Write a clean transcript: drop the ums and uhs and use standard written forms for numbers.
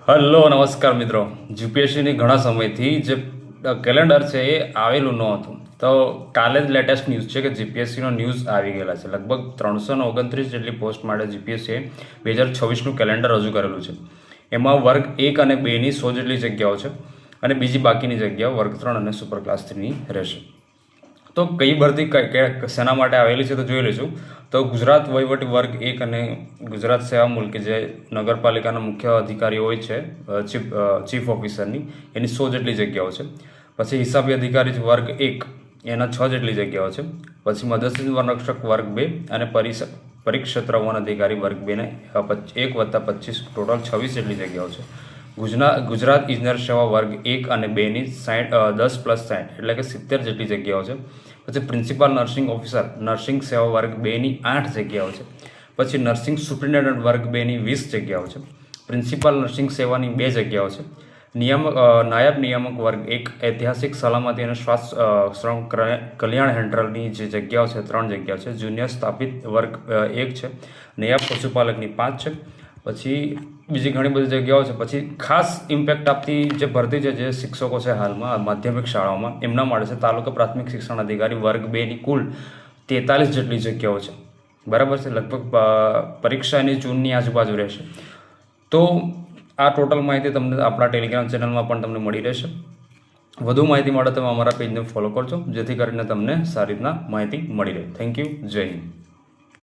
Hello નમસ્કાર મિત્રો. જીપીએસસીની ઘણા સમયથી જે કેલેન્ડર છે એ આવેલું ન હતું, તો કાલે જ લેટેસ્ટ ન્યૂઝ છે કે જીપીએસસીનો ન્યૂઝ આવી ગયેલા છે. લગભગ 329 જેટલી પોસ્ટ માટે જીપીએસસીએ 2026નું કેલેન્ડર રજૂ કરેલું છે. એમાં વર્ગ 1 અને 2ની 100 જેટલી જગ્યાઓ છે અને બીજી બાકીની જગ્યાઓ વર્ગ 3 અને સુપર ક્લાસ 3ની રહેશે. તો કઈ ભરતી શેના માટે આવેલી છે તો જોઈ લઈશું. તો ગુજરાત વહીવટી વર્ગ 1 અને ગુજરાત સેવા મુલ્ક જે નગરપાલિકાના મુખ્ય અધિકારીઓ હોય છે, ચીફ ઓફિસરની, એની 100 જેટલી જગ્યાઓ છે. પછી હિસાબી અધિકારી વર્ગ 1 એના 6 જેટલી જગ્યાઓ છે. પછી મદદનીશ વનરક્ષક વર્ગ 2 અને પરિક્ષેત્ર વન અધિકારી વર્ગ 2ને 1 + 25 ટોટલ 26 જેટલી જગ્યાઓ છે. ગુજરાત ઇજનેર સેવા વર્ગ 1 અને 2ની 10 + 60 એટલે કે 70 જેટલી જગ્યાઓ છે. પછી પ્રિન્સિપાલ નર્સિંગ ઓફિસર નર્સિંગ સેવા વર્ગ 2ની 8 જગ્યાઓ છે. પછી નર્સિંગ સુપ્રિન્ટેન્ડન્ટ વર્ગ 2ની 20 જગ્યાઓ છે. પ્રિન્સિપાલ નર્સિંગ સેવાની 2 જગ્યાઓ છે. નાયબ નિયામક વર્ગ 1 ઐતિહાસિક સલામતી અને શ્રમ કલ્યાણ હેઠળની જે જગ્યાઓ છે 3 જગ્યાઓ છે. જુનિયર સ્થાપિત વર્ગ 1 છે. નાયબ પશુપાલકની 5 છે. પછી બીજી ઘણી બધી જગ્યાઓ છે. પછી ખાસ ઇમ્પેક્ટ આપતી જે ભરતી છે, જે શિક્ષકો છે હાલમાં માધ્યમિક શાળાઓમાં, એમના માટે છે તાલુકા પ્રાથમિક શિક્ષણ અધિકારી વર્ગ 2ની કુલ 43 જેટલી જગ્યાઓ છે. બરાબર છે. લગભગ પરીક્ષાની જૂનની આજુબાજુ રહેશે. તો આ ટોટલ માહિતી તમને આપણા ટેલિગ્રામ ચેનલમાં પણ તમને મળી રહેશે. વધુ માહિતી માટે તમે અમારા પેજને ફોલો કરજો, જેથી કરીને તમને સારી રીતના માહિતી મળી રહે. Thank you. જય હિન્દ.